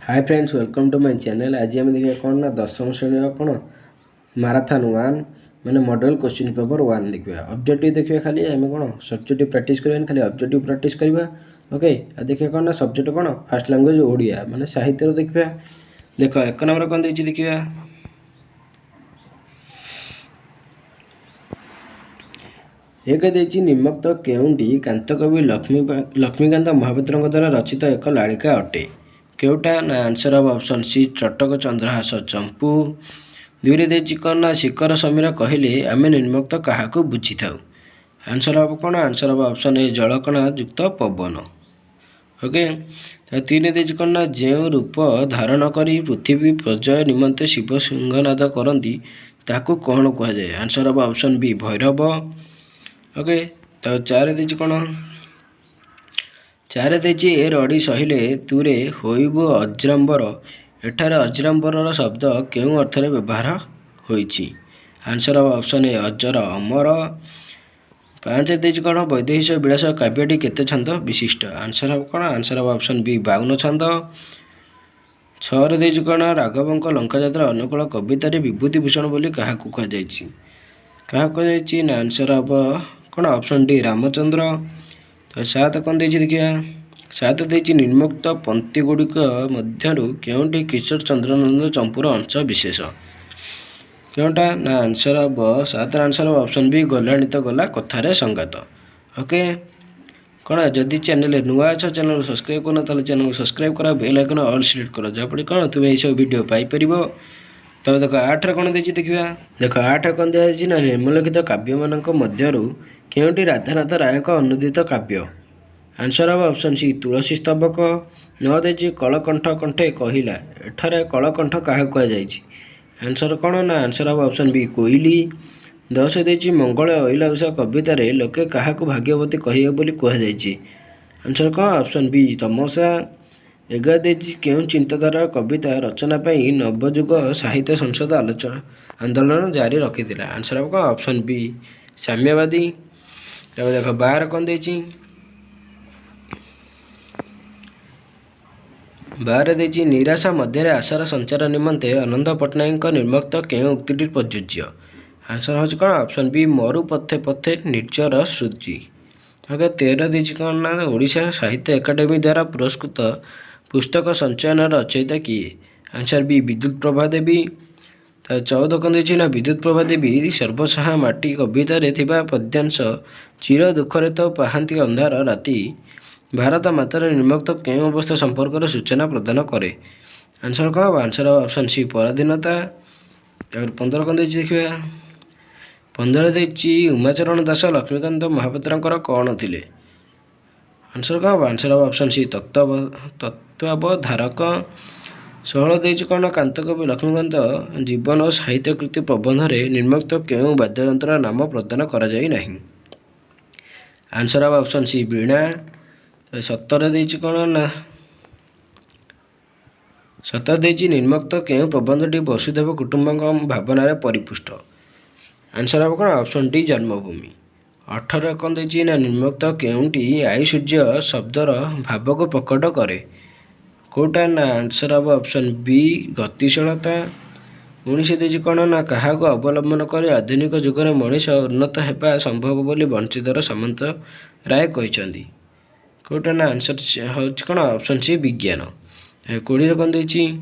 Hi friends, welcome to my channel. आज आम देखिए कौन ना दशम श्रेणी कौन माराथन वन मैंने मॉडल क्वेश्चन पेपर वन देखिए। ऑब्जेक्टिव देखिए खाली आम कौन सब्जेक्टिव प्रैक्टिस करवा खाली ऑब्जेक्टिव प्रैक्टिस करवा। ओके, आ देखिए कौन ना सब्जेक्ट कौन फास्ट लैंग्वेज ओडिया माने साहित्य देखिए। देख एक नंबर कौन देखिए देखिए एक देखिए निम्नोक्त केउंटी कांतकवि लक्ष्मीकांत महापात्र द्वारा रचित एक लालिका अटे। केउटा ना आंसर ऑफ ऑप्शन सी चटक चंद्रहास चंपू। दुईरे देखिए कौन ना शिखर समीर कहले आम निम्नोक्त क्या बुझी था। आंसर ऑफ कौन आंसर ऑफ ऑप्शन ए जलकणा युक्त पवन। ओके, तीन देखिए कौन ना जो रूप धारण करी पृथ्वी प्रजय निमंते शिव सिंहनाद करती ताकू कौन कह जाए। Answer of option B Bhairav. Okay, तो चार देखिए कौन चार देखिए ए रड़ी सहिले तुरे होइबु अजराम्बर। एठार अजराम्बर शब्द केउं अर्थरे व्यवहार होइछि। आंसर ऑफ ऑप्शन ए अजर अमर। पाँच देखिए कौन वैदेहिक विलास काव्यटी केते छंद विशिष्ट। आंसर ऑफ कौन आंसर ऑफ ऑप्शन बी 52 छंद। छः देखिए कौन राघवंक लंकायात्रा अनुकूल कवितार विभूतिभूषण बोली क्या कहुछि। क्या कहुछि ना आंसर ऑफ कौन ऑप्शन डी रामचंद्र। तो सात कौन देखिए सात देखिए निम्नोक्त पंक्ति गुड़िक मध्यरु केउंटी किशोर चंद्रनंद चंपूर अंश विशेष। क्योंटा ना आंसर ऑफ सात आंसर ऑफ ऑप्शन बी गलाणी तो गला कथारे संगात। ओके, कौन जदि चैनल नुआ अच्छ चैनल सब्सक्राइब करना ताले चैनल को सब्सक्राइब करा बेल आइकन ऑल सिलेक्ट करो जहाँपे कौन तुम ये सब वीडियो पाई परिबो। तब देख आठ कौन देखिए देखा देख आठ कौन दिखाई ना निम्नलिखित काव्य मान मध्यरु केउंटी राधानाथ राय अनुदित काव्य। आंसर ऑफ ऑप्शन सी तुलसी स्तबक। नौ देखिए कलकंठ कंठे कहला एठारे कलकंठ क्या कहुई। आंसर कौन ना आंसर ऑफ ऑप्शन बी कोइली। 10 देखिए मंगल अइला उषा कवितार लोके क्या भाग्यवती कहे बोली कहुई। आंसर कौन ऑप्शन बी तमसा। 11 देखिए क्यों चिंताधारा कविता रचना पाई नवजुग साहित्य संसद आलोचना आंदोलन जारी रखी। आंसर ऑफ कौन ऑप्शन बी साम्यवादी। तब देख 12 कौन देखिए 12 देखिए निराशा मध्य आशार संचार निमंते अनंत पट्टनायक निर्मुक्त केउं उक्ति प्रযোज्य। आंसर हूँ कौन ऑप्शन बी मरु पथे पथे निर्जर सृजि। ओके, 13 देखिए कौन ना ओडिशा साहित्य एकाडेमी द्वारा पुरस्कृत पुस्तक संचयन रचयिता किए। आंसर बी विद्युत प्रभा देवी। 14 कौन देखिए ना विद्युत प्रभा देवी सर्वसाहा माटी कवितार पद्यांश चिर दुखरे तो पाहांती अंधार राति भारत मातार निम्नोक्त केउं अवस्था संपर्क सूचना प्रदान करे। आंसर कौन आंसर ऑप्शन सी पराधीनता। 15 कौन देखिए 15 देखिए उमाचरण दास लक्ष्मीकांत महापात्र कौन थिले। आंसर कौन आंसर ऑप्शन सी तत्वावधारक। 16 देखिए कौन कांतकवि लक्ष्मीकांत जीवन और साहित्य कृति प्रबंध निम्नोक्त केउं वाद्ययंत्र नाम प्रदान करा जाई नहीं। आंसर ऑफ ऑप्शन सी वीणा। 17 देखिए कौन ना 17 देखिए निम्नोक्त केउं प्रबंधटी वसुदेव कुटुंबक भावनार परिपुष्ट। आंसर ऑफ कौन ऑप्शन डी जन्मभूमि। 18 कौन देखिए ना निम्नोक्त केउंटी आईसूर्य शब्दर भाव को प्रकट करे। कोटा ना आंसर ऑफ ऑप्शन बी गतिशीलता। 19 देखिए कौन ना क्या अवलंबन कर आधुनिक जुगर मनीष उन्नत होगा संभव बोली बंशीधर सामंत राय कहते। कोटा ना आंसर हूँ कौन ऑप्शन सी विज्ञान। 20 कौन देखिए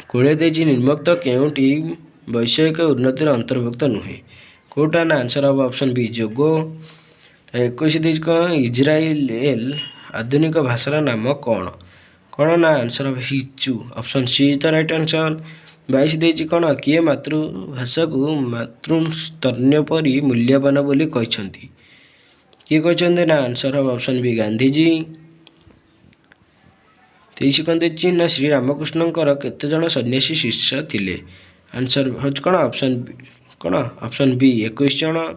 20 देखिए निम्नोक्त केउंटी वैषयिक उन्नतिर अंतर्भुक्त नुहे। कोटा ना आंसर ऑफ ऑप्शन बी जोग। 21 देखिए कौन इज्राइल आधुनिक भाषार नाम कौन कौन ना आंसर ऑफ हिचु option C the right answer. 22 देखिए कौन किए मातृभाषा को मातृस्तन्य परी मूल्यवान बोली कहते। किए कहते ना answer of option B Gandhiji. 23 कौन देखिए ना श्री रामकृष्णकर केते जन सन्यासी शिष्य थिले। आंसर हूँ कौन ऑप्शन बी 21 जन।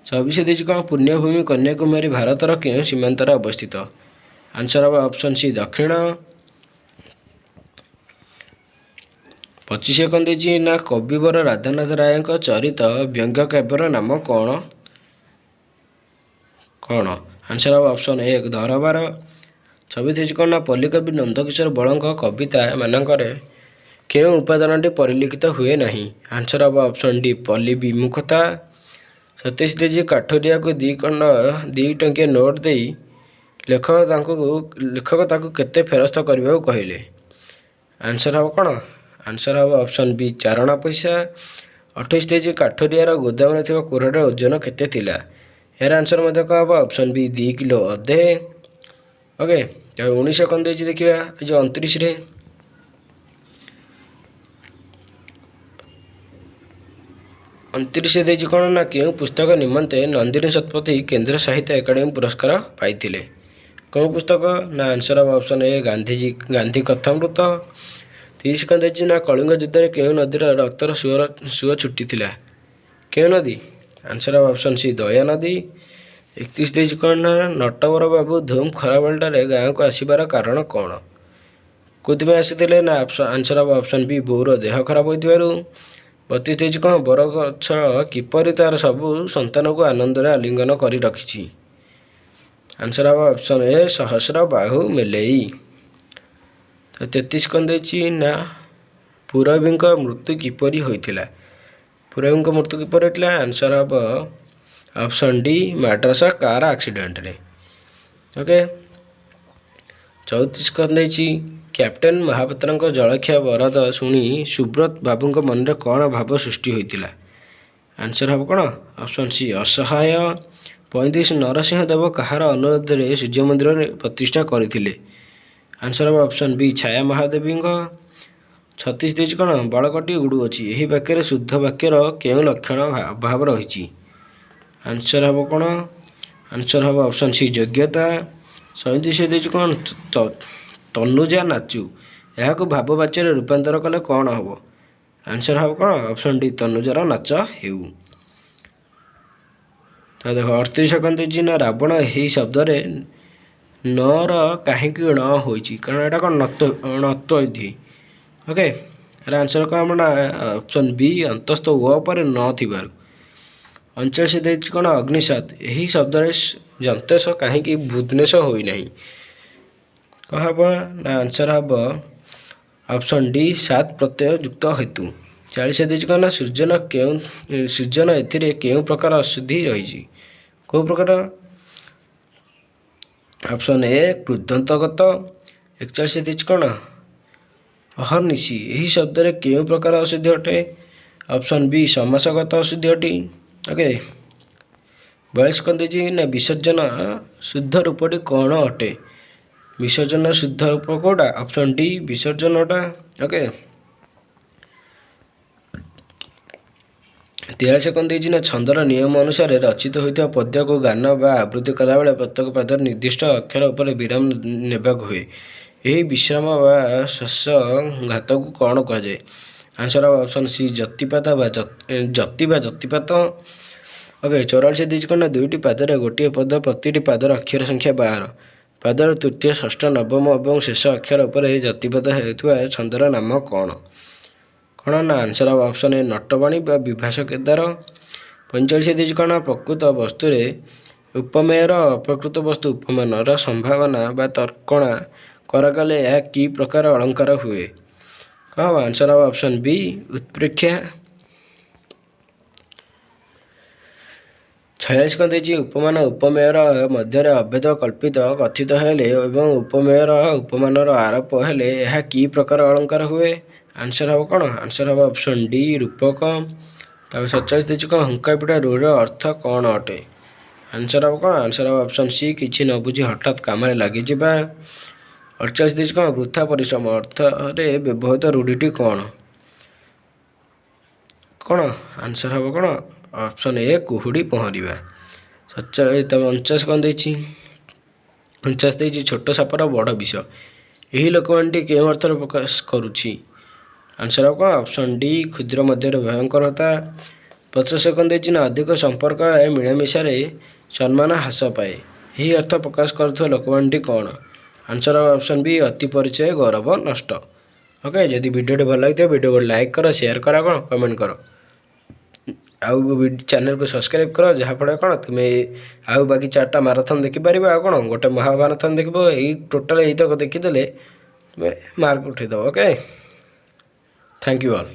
24 देखिए कौन पुण्यभूमि कन्याकुमारी भारतर केउं सीमांतर अवस्थित। आंसर ऑफ ऑप्शन सी दक्षिण। 25 कौन देखिए ना कविवर राधानाथ राय चरित व्यंग्य काव्यर नाम कौन कौन। आंसर ऑफ ऑप्शन ए दरबार। ଛବିଶ ଦେଇଛି କ'ଣ ନା ପଲ୍ଲୀକବି ନନ୍ଦକିଶୋର ବଳଙ୍କ କବିତା ମାନଙ୍କରେ କେଉଁ ଉପାଦାନଟି ପରିଲିଖିତ ହୁଏ ନାହିଁ? ଆନ୍ସର ହେବ ଅପସନ୍ ଡି ପଲ୍ଲୀ ବିମୁଖତା। 27 ଦେଇଛି କାଠୁରିଆକୁ 2 ଟଙ୍କିଆ ନୋଟ୍ ଦେଇ ଲେଖକ ତାକୁ କେତେ ଫେରସ୍ତ କରିବାକୁ କହିଲେ? ଆନ୍ସର ହେବ କ'ଣ? ଆନ୍ସର ହେବ ଅପସନ୍ ବି 4 ଅଣା ପଇସା। 28 ଦେଇଛି କାଠୁରିଆର ଗୋଦାମରେ ଥିବା କୋରଡ଼ର ଓଜନ କେତେ ଥିଲା? ଏହାର ଆନ୍ସର ମଧ୍ୟ କ'ଣ ହେବ? ଅପସନ୍ ବି 2 କିଲୋ ଅଧେ। ଓକେ, 19 କ'ଣ ଦେଇଛି ଦେଖିବା। ଏ ଯେଉଁ 29ରେ 29 ଦେଇଛି କ'ଣ ନା କେଉଁ ପୁସ୍ତକ ନିମନ୍ତେ ନନ୍ଦିନୀ ଶତପଥୀ କେନ୍ଦ୍ର ସାହିତ୍ୟ ଏକାଡେମୀ ପୁରସ୍କାର ପାଇଥିଲେ? କେଉଁ ପୁସ୍ତକ? ନା ଆନ୍ସର ହେବ ଅପସନ୍ ଏ ଗାନ୍ଧୀ କଥାମୃତ। 30 କ'ଣ ଦେଇଛି ନା କଳିଙ୍ଗ ଯୁଦ୍ଧରେ କେଉଁ ନଦୀର ରକ୍ତର ସୁଅ ଛୁଟିଥିଲା? କେଉଁ ନଦୀ? ଆନ୍ସର ହେବ ଅପସନ୍ ସି ଦୟା ନଦୀ। 31 ଦେଇଛି କ'ଣ ନା ନଟବର ବାବୁ ଧୁମ୍ ଖରାବେଳଟାରେ ଗାଁକୁ ଆସିବାର କାରଣ କ'ଣ? କେଉଁଥିପାଇଁ ଆସିଥିଲେ? ନା ଆନ୍ସର ହେବ ଅପସନ୍ ବି ବୋଉର ଦେହ ଖରାପ ହୋଇଥିବାରୁ। 32 ଦେଇଛି କ'ଣ ବରଗଛ କିପରି ତା'ର ସବୁ ସନ୍ତାନକୁ ଆନନ୍ଦରେ ଆଲିଙ୍ଗନ କରି ରଖିଛି? ଆନ୍ସର ହେବ ଅପସନ୍ ଏ ସହସ୍ର ବାହୁ ମେଲେଇ। 33 କ'ଣ ଦେଇଛି ନା ପୁରବୀଙ୍କ ମୃତ୍ୟୁ କିପରି ହୋଇଥିଲା? ପୁରବୀଙ୍କ ମୃତ୍ୟୁ କିପରି ହୋଇଥିଲା? ଆନ୍ସର ହେବ ଅପସନ୍ ଡି ମାଡ୍ରାସ କାର ଆକ୍ସିଡେଣ୍ଟରେ। ଓକେ, 34 କ'ଣ ଦେଇଛି କ୍ୟାପ୍ଟେନ୍ ମହାପାତ୍ରଙ୍କ ଜଳଖିଆ ବରାଦ ଶୁଣି ସୁବ୍ରତ ବାବୁଙ୍କ ମନରେ କ'ଣ ଭାବ ସୃଷ୍ଟି ହୋଇଥିଲା? ଆନ୍ସର ହେବ କ'ଣ? ଅପସନ୍ ସି ଅସହାୟ। 35 ନରସିଂହ ଦେବ କାହାର ଅନୁରୋଧରେ ସୂର୍ଯ୍ୟ ମନ୍ଦିର ପ୍ରତିଷ୍ଠା କରିଥିଲେ? ଆନ୍ସର ହେବ ଅପସନ୍ ବି ଛାୟା ମହାଦେବୀଙ୍କ। 36 ଦେଇଛି କ'ଣ ବାଳକଟି ଉଡ଼ୁଅଛି ଏହି ବାକ୍ୟରେ ଶୁଦ୍ଧ ବାକ୍ୟର କେଉଁ ଲକ୍ଷଣ ଅଭାବ ରହିଛି? ଆନ୍ସର ହେବ କ'ଣ? ଆନ୍ସର ହେବ ଅପସନ୍ ସି ଯୋଗ୍ୟତା। 37 ଦେଇଛି କ'ଣ ତନୁଜା ନାଚୁ ଏହାକୁ ଭାବବାଚ୍ୟରେ ରୂପାନ୍ତର କଲେ କ'ଣ ହେବ? ଆନ୍ସର ହେବ କ'ଣ? ଅପସନ୍ ଡି ତନୁଜାର ନାଚ ହେଉ। ତ ଦେଖ 38 କ'ଣ ଦେଇଛି ନା ରାବଣ ଏହି ଶବ୍ଦରେ ନର କାହିଁକି ଣ ହୋଇଛି? କାରଣ ଏଇଟା କ'ଣ ନତ୍ୱଇଧି। ଓକେ, ଏହାର ଆନ୍ସର କ'ଣ ହେବ ନା ଅପସନ୍ ବି ଅନ୍ତସ୍ଥ ଓ ପରେ ନ ଥିବାରୁ। 39 ଦେଇଛି କ'ଣ ଅଗ୍ନିସାତ ଏହି ଶବ୍ଦରେ ଯନ୍ତେଶ କାହିଁକି ବୁଧନେଶ ହୋଇନାହିଁ? କ'ଣ ହେବ? ନା ଆନ୍ସର ହେବ ଅପସନ୍ ଡି ସାତ ପ୍ରତ୍ୟୟ ଯୁକ୍ତ ହେତୁ। 40 ଦେଇଛି କ'ଣ ନା ସୃଜନ ଏଥିରେ କେଉଁ ପ୍ରକାର ଅଶୁଦ୍ଧି ରହିଛି? କେଉଁ ପ୍ରକାର? Option A କୃଦନ୍ତଗତ। 41 ଦେଇଛି କ'ଣ ଅହର୍ନିଶି ଏହି ଶବ୍ଦରେ କେଉଁ ପ୍ରକାର ଅଶୁଦ୍ଧି ଅଟେ? ଅପସନ୍ ବି ସମାସଗତ ଅଶୁଦ୍ଧି ଅଟେ। ଓକେ, 42 କ'ଣ ଦେଇଛି ନା ବିସର୍ଜନ ଶୁଦ୍ଧ ରୂପଟି କ'ଣ ଅଟେ? ବିସର୍ଜନ ଶୁଦ୍ଧ ରୂପ କେଉଁଟା? Option D ବିସର୍ଜନଟା। ଓକେ, 43 କ'ଣ ଦେଇଛି ନା ଛନ୍ଦର ନିୟମ ଅନୁସାରେ ରଚିତ ହୋଇଥିବା ପଦ୍ୟକୁ ଗାନ ବା ଆବୃତ୍ତି କଲାବେଳେ ପ୍ରତ୍ୟେକ ପାଦରେ ନିର୍ଦ୍ଦିଷ୍ଟ ଅକ୍ଷର ଉପରେ ବିରାମ ନେବାକୁ ହୁଏ। ଏହି ବିଶ୍ରାମ ବା ଶେଷ ଘାତକୁ କ'ଣ କୁହାଯାଏ? ଆନ୍ସର ହେବ ଅପସନ୍ ସି ଯତିପାତ ବା ଯତିପାତ। ଓକେ, 44 ଦେଇଛି କ'ଣ ନା ଦୁଇଟି ପାଦରେ ଗୋଟିଏ ପଦ ପ୍ରତିଟି ପାଦର ଅକ୍ଷର ସଂଖ୍ୟା 12 ପାଦର ତୃତୀୟ ଷଷ୍ଠ ନବମ ଏବଂ ଶେଷ ଅକ୍ଷର ଉପରେ ଯତିପାତ ହେଉଥିବା ଛନ୍ଦର ନାମ କ'ଣ? କ'ଣ ନା ଆନ୍ସର ହେବ ଅପସନ୍ ଏ ନଟବାଣୀ ବା ବିଭାସ କେଦାର। 45 ଦେଇଛି କ'ଣ ପ୍ରକୃତ ବସ୍ତୁରେ ଉପମେୟର ଅପ୍ରକୃତ ବସ୍ତୁ ଉପମାନର ସମ୍ଭାବନା ବା ତର୍କଣା କରାଗଲେ ଏହା କି ପ୍ରକାର ଅଳଙ୍କାର ହୁଏ? କ'ଣ ଆନ୍ସର ହେବ ଅପସନ୍ ବି ଉତ୍ପ୍ରେକ୍ଷା। 46 କ'ଣ ଦେଇଛି ଉପମାନ ଉପମେୟର ମଧ୍ୟରେ ଅଭେଦ କଳ୍ପିତ କଥିତ ହେଲେ ଏବଂ ଉପମେୟର ଉପମାନର ଆରୋପ ହେଲେ ଏହା କି ପ୍ରକାର ଅଳଙ୍କାର ହୁଏ? ଆନ୍ସର ହେବ କ'ଣ? ଆନ୍ସର ହେବ ଅପସନ୍ ଡି ରୂପକ। ତାପରେ 47 ଦେଇଛି କ'ଣ ହୁଙ୍କାପିଟା ରୂଢ଼ର ଅର୍ଥ କ'ଣ ଅଟେ? ଆନ୍ସର ହେବ କ'ଣ? ଆନ୍ସର ହେବ ଅପସନ୍ ସି କିଛି ନ ବୁଝି ହଠାତ୍ କାମରେ ଲାଗିଯିବା। 48 ଦେଇଛି କ'ଣ ବୃଥା ପରିଶ୍ରମ ଅର୍ଥରେ ବ୍ୟବହୃତ ରୂଢ଼ିଟି କ'ଣ? କ'ଣ ଆନ୍ସର ହେବ କ'ଣ? ଅପସନ୍ ଏ କୁହୁଡ଼ି ପହଁରିବା। 49 କ'ଣ ଦେଇଛି? 49 ଦେଇଛି ଛୋଟ ସାପର ବଡ଼ ବିଷ ଏହି ଲୋକମାନଟି କେଉଁ ଅର୍ଥରେ ପ୍ରକାଶ କରୁଛି? ଆନ୍ସର ହେବ କ'ଣ? ଅପସନ୍ ଡି କ୍ଷୁଦ୍ର ମଧ୍ୟରେ ଭୟଙ୍କରତା। 50 କ'ଣ ଦେଇଛି ନା ଅଧିକ ସମ୍ପର୍କ ମିଳାମିଶାରେ ସମ୍ମାନ ହ୍ରାସ ପାଏ ଏହି ଅର୍ଥ ପ୍ରକାଶ କରୁଥିବା ଲୋକମାନଟି କ'ଣ? ଆନ୍ସର ହେବ ଅପସନ୍ ବି ଅତି ପରିଚୟ ଗୌରବ ନଷ୍ଟ। ଓକେ, ଯଦି ଭିଡ଼ିଓଟି ଭଲ ଲାଗିଥିବ ଭିଡ଼ିଓକୁ ଲାଇକ୍ କର, ସେୟାର କର, କ'ଣ କମେଣ୍ଟ କର। ଆଉ चैनल को सब्सक्राइब कर जहाँफल कौन तुम्हें आउ बाकी 4टा माराथन देखिपर आ कौन गोटे महामाराथन देख यही टोटाल यही तक देखीदे तुम्हें मार्क उठेदेव ओके थैंक यू ऑल।